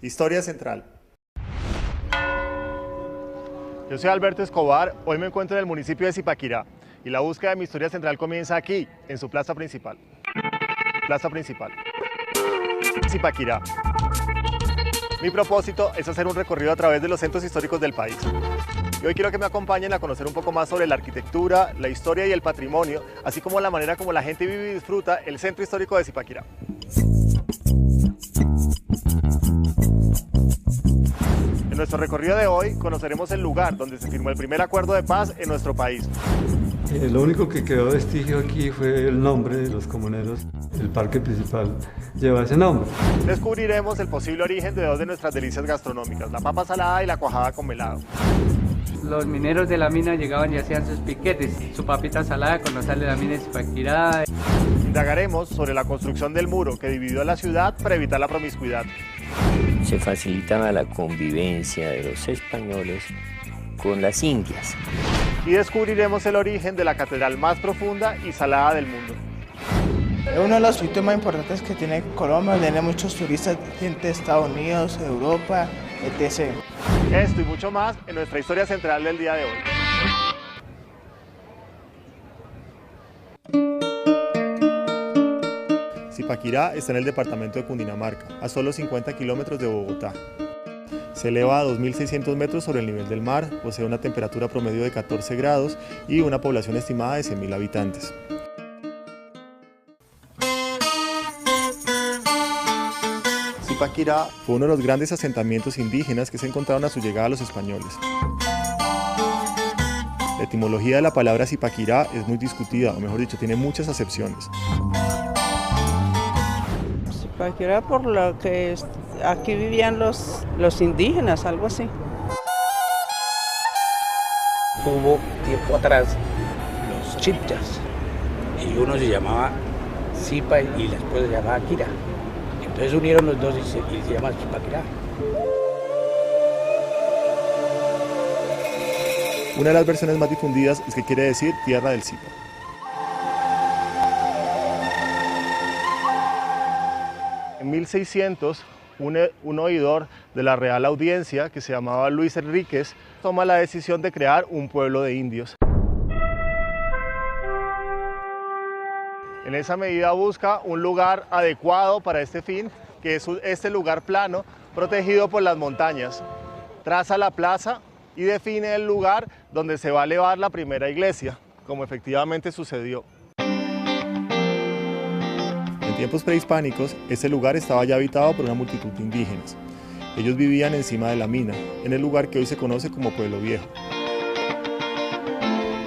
Historia Central. Yo soy Alberto Escobar, hoy me encuentro en el municipio de Zipaquirá y la búsqueda de mi historia central comienza aquí, en su plaza principal. Plaza principal. Zipaquirá. Mi propósito es hacer un recorrido a través de los centros históricos del país. Y hoy quiero que me acompañen a conocer un poco más sobre la arquitectura, la historia y el patrimonio, así como la manera como la gente vive y disfruta el centro histórico de Zipaquirá. En nuestro recorrido de hoy conoceremos el lugar donde se firmó el primer acuerdo de paz en nuestro país. Lo único que quedó vestigio aquí fue el nombre de los comuneros. El parque principal lleva ese nombre. Descubriremos el posible origen de dos de nuestras delicias gastronómicas, la papa salada y la cuajada con melado. Los mineros de la mina llegaban y hacían sus piquetes, su papita salada cuando sale la mina de Zipaquirá. Indagaremos sobre la construcción del muro que dividió la ciudad para evitar la promiscuidad. Se facilitaba la convivencia de los españoles con las indias. Y descubriremos el origen de la catedral más profunda y salada del mundo. Es uno de los sitios más importantes que tiene Colombia, tiene muchos turistas, gente de Estados Unidos, Europa, etc. Esto y mucho más en nuestra historia central del día de hoy. Zipaquirá está en el departamento de Cundinamarca, a solo 50 kilómetros de Bogotá. Se eleva a 2.600 metros sobre el nivel del mar, posee una temperatura promedio de 14 grados y una población estimada de 100.000 habitantes. Zipaquirá fue uno de los grandes asentamientos indígenas que se encontraron a su llegada a los españoles. La etimología de la palabra Zipaquirá es muy discutida, o mejor dicho, tiene muchas acepciones. Zipaquirá por lo que aquí vivían los indígenas, algo así. Hubo tiempo atrás los chipchas y uno se llamaba Zipa y la esposa se llamaba Kira. Entonces unieron los dos y se llama Zipaquirá. Una de las versiones más difundidas es que quiere decir tierra del Zipa. En 1600, un oidor de la Real Audiencia, que se llamaba Luis Enríquez, toma la decisión de crear un pueblo de indios. En esa medida busca un lugar adecuado para este fin, que es este lugar plano, protegido por las montañas. Traza la plaza y define el lugar donde se va a elevar la primera iglesia, como efectivamente sucedió. En tiempos prehispánicos, este lugar estaba ya habitado por una multitud de indígenas. Ellos vivían encima de la mina, en el lugar que hoy se conoce como Pueblo Viejo,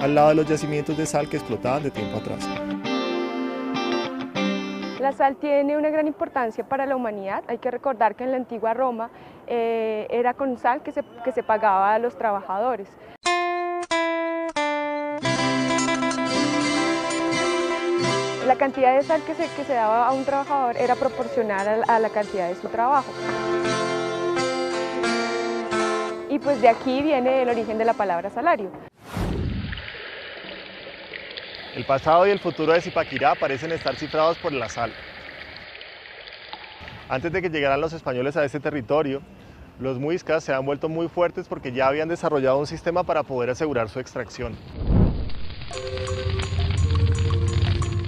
al lado de los yacimientos de sal que explotaban de tiempo atrás. La sal tiene una gran importancia para la humanidad. Hay que recordar que en la antigua Roma era con sal que se pagaba a los trabajadores. La cantidad de sal que se daba a un trabajador era proporcional a la cantidad de su trabajo. Y pues de aquí viene el origen de la palabra salario. El pasado y el futuro de Zipaquirá parecen estar cifrados por la sal. Antes de que llegaran los españoles a este territorio, los muiscas se han vuelto muy fuertes porque ya habían desarrollado un sistema para poder asegurar su extracción.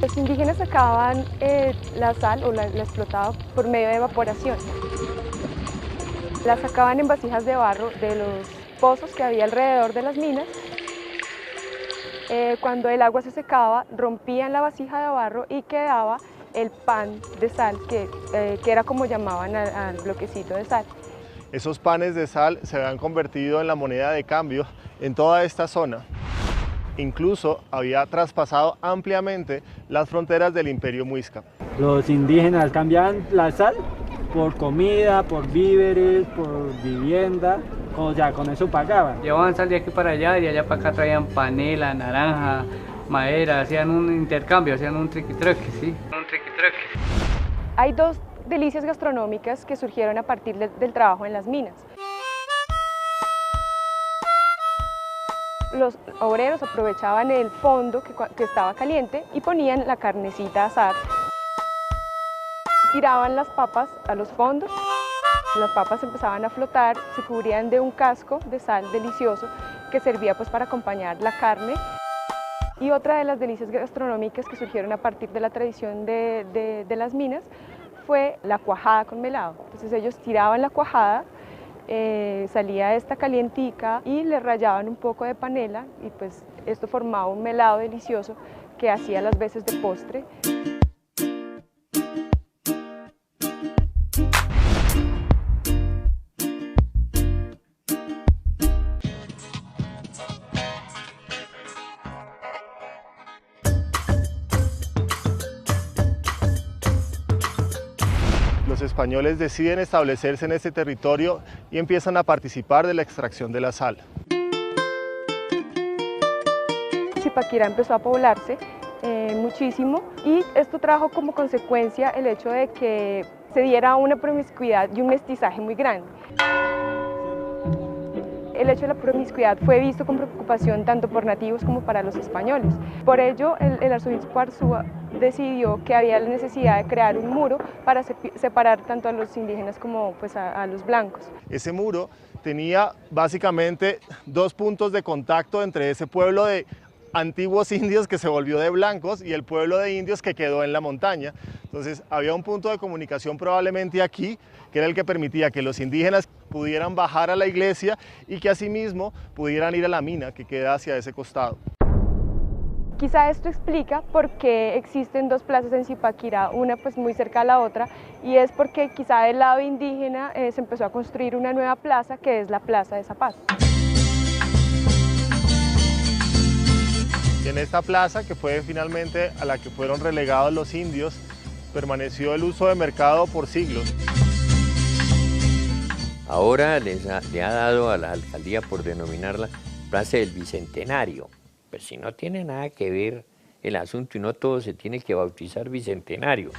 Los indígenas sacaban la sal o la explotaban por medio de evaporación. La sacaban en vasijas de barro de los pozos que había alrededor de las minas. Cuando el agua se secaba, rompían la vasija de barro y quedaba el pan de sal, que era como llamaban al bloquecito de sal. Esos panes de sal se habían convertido en la moneda de cambio en toda esta zona. Incluso había traspasado ampliamente las fronteras del Imperio Muisca. Los indígenas cambiaban la sal por comida, por víveres, por vivienda. O sea, con eso pagaban. Llevaban sal de aquí para allá y de allá para acá traían panela, naranja, madera, hacían un intercambio, hacían un triqui-truqui, ¿sí? Un triqui-truqui. Hay dos delicias gastronómicas que surgieron a partir del trabajo en las minas. Los obreros aprovechaban el fondo que estaba caliente y ponían la carnecita a asar. Tiraban las papas a los fondos Las papas empezaban a flotar, se cubrían de un casco de sal delicioso que servía pues para acompañar la carne. Y otra de las delicias gastronómicas que surgieron a partir de la tradición de las minas fue la cuajada con melado. Entonces ellos tiraban la cuajada, salía esta calientica y le rayaban un poco de panela y pues esto formaba un melado delicioso que hacía las veces de postre. Los españoles deciden establecerse en este territorio y empiezan a participar de la extracción de la sal. Zipaquirá empezó a poblarse muchísimo y esto trajo como consecuencia el hecho de que se diera una promiscuidad y un mestizaje muy grande. El hecho de la promiscuidad fue visto con preocupación tanto por nativos como para los españoles. Por ello, el arzobispo Arzúa decidió que había la necesidad de crear un muro para separar tanto a los indígenas como pues, a los blancos. Ese muro tenía básicamente dos puntos de contacto entre ese pueblo de antiguos indios que se volvió de blancos y el pueblo de indios que quedó en la montaña. Entonces había un punto de comunicación probablemente aquí, que era el que permitía que los indígenas pudieran bajar a la iglesia y que asimismo pudieran ir a la mina que queda hacia ese costado. Quizá esto explica por qué existen dos plazas en Zipaquirá, una pues muy cerca a la otra, y es porque quizá del lado indígena se empezó a construir una nueva plaza que es la Plaza de Zapato. Y en esta plaza, que fue finalmente a la que fueron relegados los indios, permaneció el uso de mercado por siglos. Ahora le ha dado a la alcaldía por denominarla Plaza del Bicentenario. Pues si no tiene nada que ver el asunto y no todo se tiene que bautizar Bicentenario.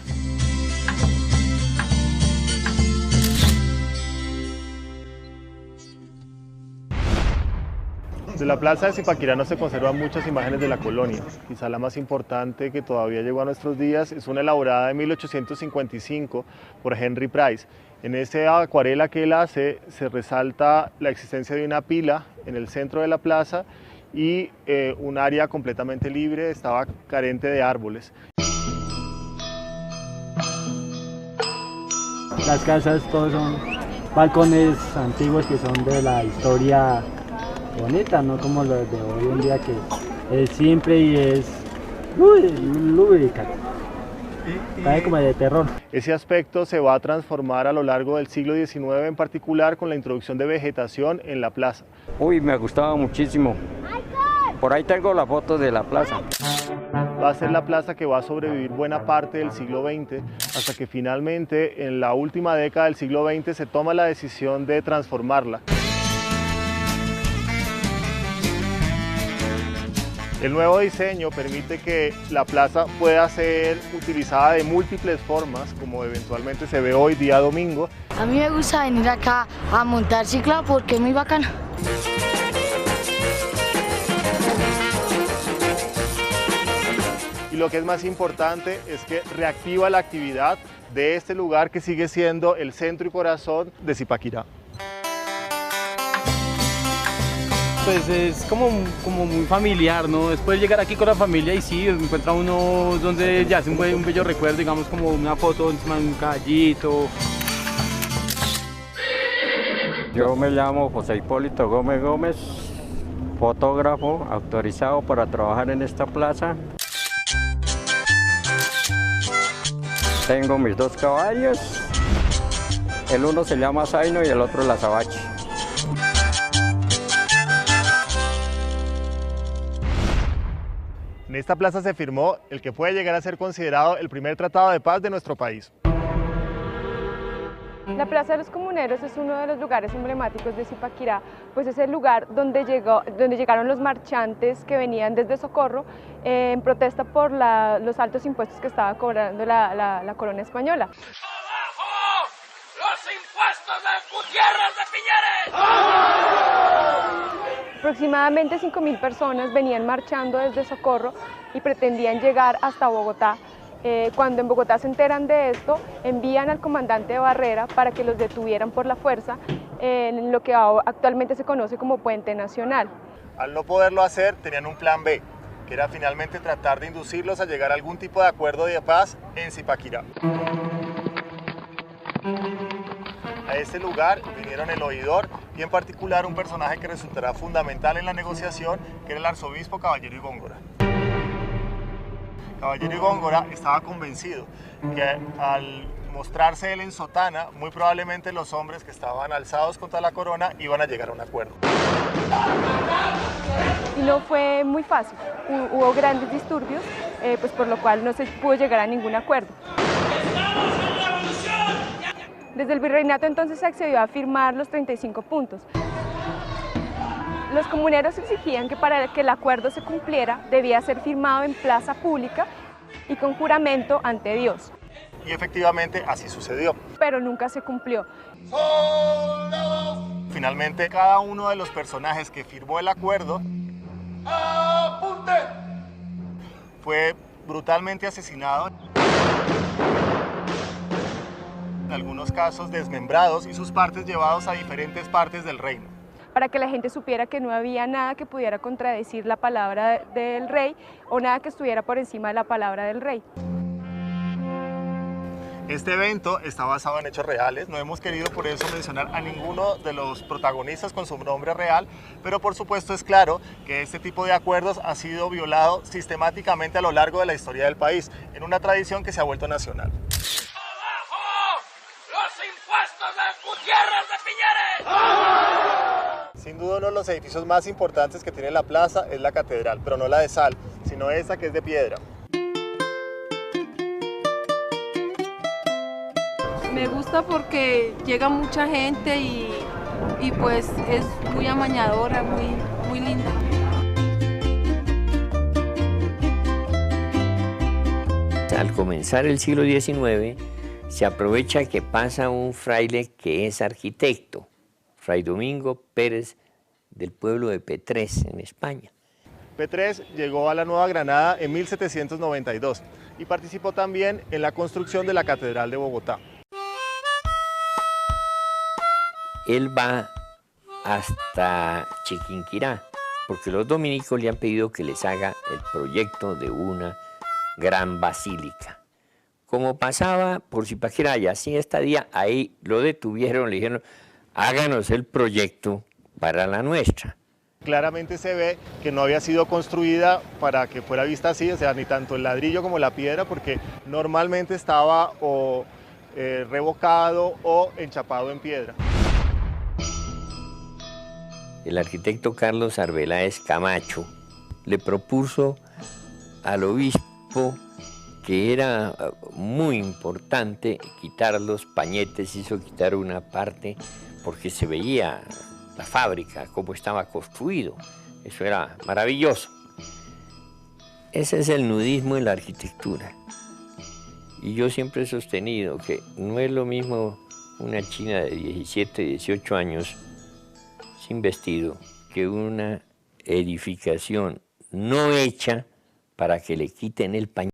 De la plaza de Zipaquirá no se conservan muchas imágenes de la colonia. Quizá la más importante que todavía llegó a nuestros días es una elaborada de 1855 por Henry Price. En esa acuarela que él hace se resalta la existencia de una pila en el centro de la plaza y un área completamente libre, estaba carente de árboles. Las casas todos son balcones antiguos que son de la historia bonita, no como los de hoy en día que es simple y es lúdica, cae como de terror. Ese aspecto se va a transformar a lo largo del siglo XIX, en particular con la introducción de vegetación en la plaza. Uy, me gustaba muchísimo. Por ahí tengo la foto de la plaza. Va a ser la plaza que va a sobrevivir buena parte del siglo XX, hasta que finalmente en la última década del siglo XX se toma la decisión de transformarla. El nuevo diseño permite que la plaza pueda ser utilizada de múltiples formas, como eventualmente se ve hoy día domingo. A mí me gusta venir acá a montar cicla porque es muy bacano. Y lo que es más importante es que reactiva la actividad de este lugar que sigue siendo el centro y corazón de Zipaquirá. Pues es como muy familiar, ¿no? Después llegar aquí con la familia y sí, encuentra uno donde ya hace un bello recuerdo, digamos como una foto encima de un caballito. Yo me llamo José Hipólito Gómez Gómez, fotógrafo autorizado para trabajar en esta plaza. Tengo mis dos caballos, el uno se llama Zaino y el otro la Azabache. En esta plaza se firmó el que puede llegar a ser considerado el primer tratado de paz de nuestro país. La Plaza de los Comuneros es uno de los lugares emblemáticos de Zipaquirá, pues es el lugar donde llegaron los marchantes que venían desde Socorro en protesta por los altos impuestos que estaba cobrando la corona española. ¡Abajo los impuestos de Gutiérrez de Piñeres! Aproximadamente 5.000 personas venían marchando desde Socorro y pretendían llegar hasta Bogotá Cuando en Bogotá se enteran de esto, envían al comandante de Barrera para que los detuvieran por la fuerza en lo que actualmente se conoce como Puente Nacional. Al no poderlo hacer, tenían un plan B, que era finalmente tratar de inducirlos a llegar a algún tipo de acuerdo de paz en Zipaquirá. A este lugar vinieron el oidor y en particular un personaje que resultará fundamental en la negociación, que era el arzobispo Caballero y Góngora. Caballero y Góngora estaba convencido que al mostrarse él en sotana, muy probablemente los hombres que estaban alzados contra la corona iban a llegar a un acuerdo. Y no fue muy fácil, hubo grandes disturbios, pues por lo cual no se pudo llegar a ningún acuerdo. Desde el virreinato entonces se accedió a firmar los 35 puntos. Los comuneros exigían que para que el acuerdo se cumpliera debía ser firmado en plaza pública y con juramento ante Dios. Y efectivamente así sucedió. Pero nunca se cumplió. Finalmente cada uno de los personajes que firmó el acuerdo fue brutalmente asesinado. En algunos casos desmembrados y sus partes llevados a diferentes partes del reino. Para que la gente supiera que no había nada que pudiera contradecir la palabra del rey o nada que estuviera por encima de la palabra del rey. Este evento está basado en hechos reales, no hemos querido por eso mencionar a ninguno de los protagonistas con su nombre real, pero por supuesto es claro que este tipo de acuerdos ha sido violado sistemáticamente a lo largo de la historia del país, en una tradición que se ha vuelto nacional. ¡Los impuestos de Gutiérrez de Piñeres! Sin duda uno de los edificios más importantes que tiene la plaza es la catedral, pero no la de sal, sino esa que es de piedra. Me gusta porque llega mucha gente y pues es muy amañadora, muy linda. Al comenzar el siglo XIX, se aprovecha que pasa un fraile que es arquitecto, Fray Domingo Pérez, del pueblo de Petrés, en España. Petrés llegó a la Nueva Granada en 1792 y participó también en la construcción de la Catedral de Bogotá. Él va hasta Chiquinquirá, porque los dominicos le han pedido que les haga el proyecto de una gran basílica. Como pasaba por Zipaquirá y así estadía, ahí lo detuvieron, le dijeron, háganos el proyecto para la nuestra. Claramente se ve que no había sido construida para que fuera vista así, o sea, ni tanto el ladrillo como la piedra, porque normalmente estaba o revocado o enchapado en piedra. El arquitecto Carlos Arbeláez Camacho le propuso al obispo que era muy importante quitar los pañetes, hizo quitar una parte porque se veía la fábrica, cómo estaba construido. Eso era maravilloso. Ese es el nudismo en la arquitectura. Y yo siempre he sostenido que no es lo mismo una china de 17, 18 años sin vestido que una edificación no hecha para que le quiten el pañete.